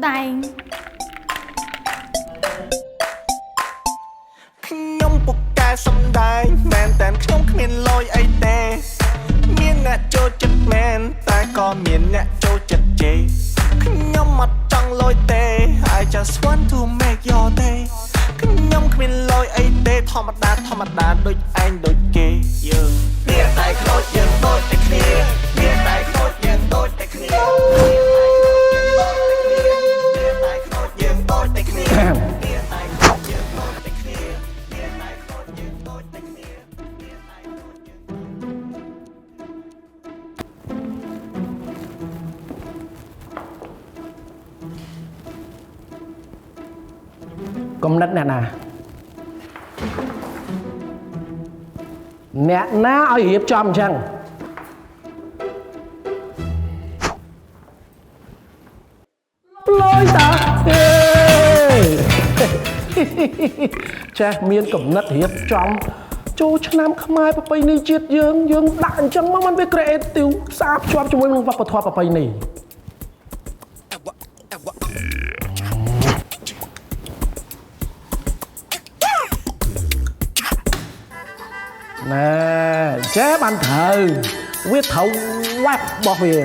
តែងខ្ញុំពុកកែសំដែងមែនតែខ្ញុំគ្មានលយអីទេមានអ្នកចូលចិត្តមែនតែក៏មានអ្នកចូលចិត្តជេរខ្ញុំអត់ចង់លយទេ I just want to make your day ខ្ញុំគ្មានលយអីទេធម្មតាដូចឯងដូចគេយើងមានតែខ្លោចយើងដូចតែគ្នាមានតែខ្លោចយើងដូចតែគ្នាមានតែខ្លោចយើងដូចតែគ្នាមានតែខ្លោចយើងដូចតែគ្នាមានតែខ្លោចយើងដូចតែគ្នាមានតែខ្លោចយើងកំណត់អ្នកណាឲ្យរៀបចំអញ្ចឹងលយតាចាស់មានកំណត់រៀបចំចូលឆ្នាំខ្មែរប្រពៃណីជាតិយើងដាក់អញ្ចឹងមកมันវា creative ផ្សារភ្ជាប់ជាមួយនឹងវប្បធម៌ប្រពៃណីណែចេះបានត្រូវវាត្រូវវ៉ាប់របស់វា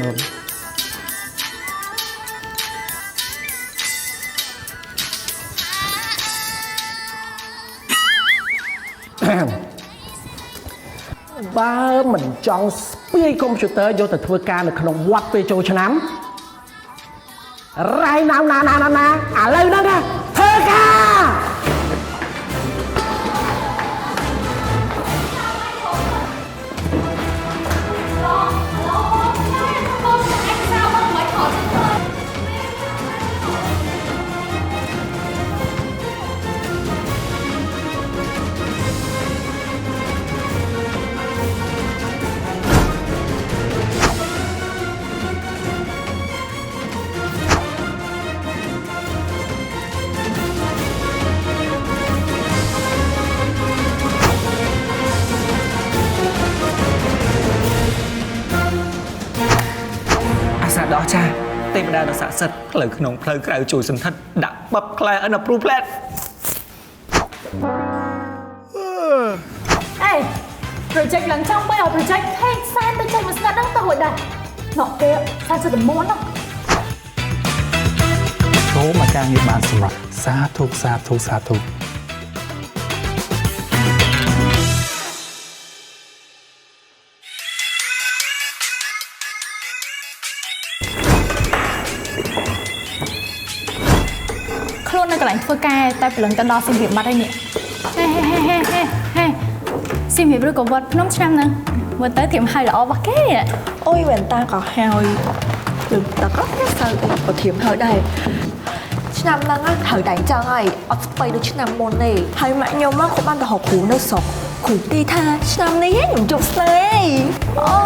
បើមិនចង់ស្ពាយកុំព្យូទ័រយកទៅធ្វើការនៅក្នុងវត្តពេលចូលឆ្នាំរ៉ៃណាឥឡូវហ្នឹងធ្វើការដោះចាទេវតាដ៏ស័ក្តិសិទ្ធិផ្លូវក្នុងផ្លូវក្រៅជួយសន្ធិដ្ឋដាក់បបខ្លែអិនប្រូផ្លែតអេ project ឡើងចង់បីឲ្យ project ហេសែនទៅចេញមកស្ងាត់ហ្នឹងទៅរួចដែរណោះគេសាច់ទៅមុនហ្នឹងចូលមកការងារបានសម្រាប់សាធុខ្លួននៅកន្លែងធ្វើការតែព្រលឹងទៅដល់សៀមរាបបាត់ហើយនេះហេសៀមរាបឬក៏វត្តភ្នំឆ្នាំហ្នឹងមើលទៅធៀមហើយល្អរបស់គេអូយវ៉ែនតាក៏ហើយលឹមតាក៏សើក៏ធៀមហើយដែរឆ្នាំហ្នឹងត្រូវតែអញ្ចឹងហើយអត់ស្បៃដូចឆ្នាំមុនទេហើយម៉ាក់ខ្ញុំក៏បានទៅហៅគ្រូនៅស្រុកគ្រូទីថាឆ្នាំនេះខ្ញុំជប់ស្នេហ៍អូ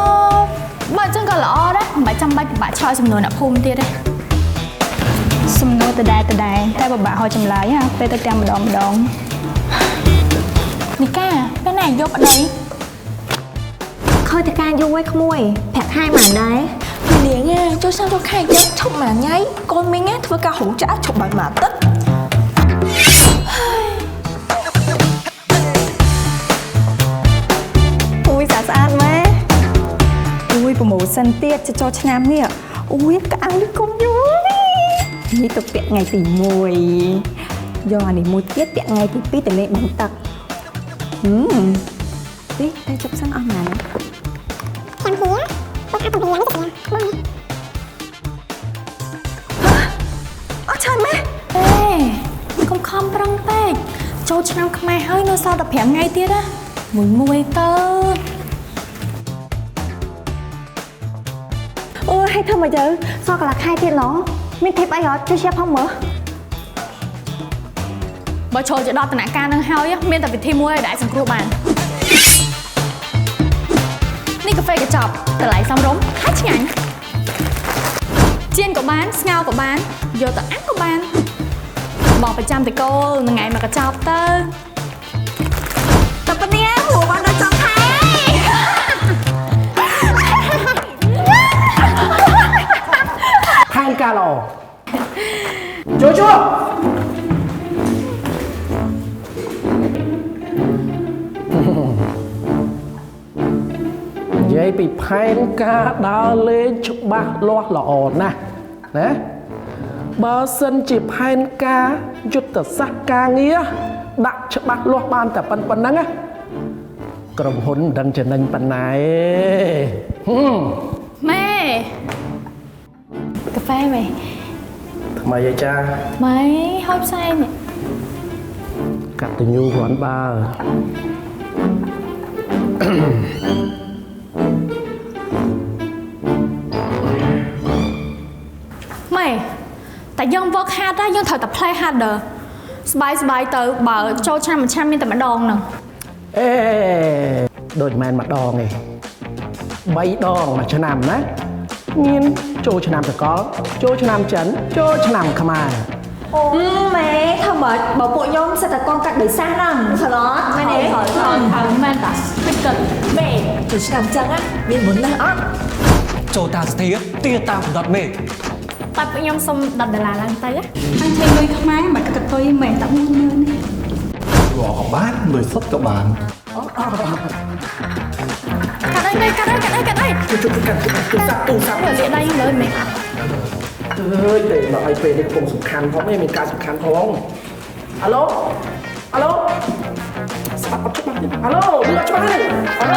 បើអញ្ចឹងក៏ល្អដែរមិនចាំបាច់ពិបាកឆ្លើយសំណួរអ្នកភូមិទៀតទេសំណួរដដែលតែពិបាកហៅចម្លើយហ่าពេលទៅតាមម្ដងនីកាពេលណាយកប្តីឃើញតែការយូរឯក្មួយប្រាក់ខែមិនដែរនាងចូលសាំរកខែយកឈប់មួយថ្ងៃកូនមីងធ្វើការហូរចាក់ឈប់បានមួយទឹកអូយស្អាតម៉ែអូយប្រម៉ូសិនទៀតចូលឆ្នាំនេះអូយក្អាំងនេះកុំយូរនេះទៅពាក់ថ្ងៃទី1យកអានេះមួយទៀតពាក់ថ្ងៃទី2ទៅលេងបងទឹកទីតែជប់សិនអស់ណាស់ចាំហៀពុកអាប់រៀនទៅបងអត់ចាំម៉ែកុំខំប្រឹងពេកចូលឆ្នាំខ្មែរហើយនៅសល់តែ5ថ្ងៃទៀតណាមួយទៅអូយឲ្យធ្វើមកទៅសល់កន្លះខែទៀតឡងមានធីបអីអត់ជួយ share ផងមើលបើចូលទៅដល់ដំណាក់កាលនឹងហើយមានតែវិធីមួយដែលសង្គ្រោះបាននេះកាហ្វេកញ្ចប់តម្លៃសមរម្យហើយឆ្ងាញ់ជៀនក៏បានស្ងោរក៏បានយកទៅអាំងក៏បានបោះប្រចាំតកូលមួយថ្ងៃមកកញ្ចប់ទៅប៉ុណ្ណេះហួរបានដល់ចុងខែផែនការល្អ chúa vậy bị phèn ca đào lên chụp ba lo lọ nè bờ sân chỉ phèn ca chút tờ sắc ca nghĩa đặt chụp ba lo banแต่ปันนั่งáกระหุ่นดังจะนั่งปันไหน แม่กาแฟไหม ทำไมยายจ้า ไม่ห้อยไส้เนี่ย กัดตัวยูหวานบ้า ไม่แต่ยังเวิร์กฮาร์ดได้ยังถอยแต่เพลย์ฮาร์ดเด้อสบายเตอบ่โจชนะมันแชมป์มีแต่มาดองหนึ่ง เอ๊โดยแมนมาดองไงใบดองมาชะนำนะเงี้ยโจชะนำแต่ก็โจชะนำฉันโจชะนำขมา mẹ thằng bảo bộ nhóm sẽ là con cắt đời xa nằng phải đó mẹ này ถอยแม่แต่ไม่เกิด mẹ tôi sẽ làm chân á miền muốn là ớt ចូលតាមស្ទាទាតាមកំណត់មេ តែខ្ញុំសុំ10ដុល្លារឡើងទៅ anh thấy người khmer mà cái tôi mẹ tặng mua nữa nè រកបានលុយសុទ្ធក៏បាន កាត់អីទូសាប់វាលាដៃខ្ញុំលើមែន เฮ้ยเด็กมาไอเป็นในกลุ่มสำคัญเพราะไม่มีการสำคัญท้องฮัลโหลสปัดชุบมาฮัลโหลเรือชุบมาฮัลโหล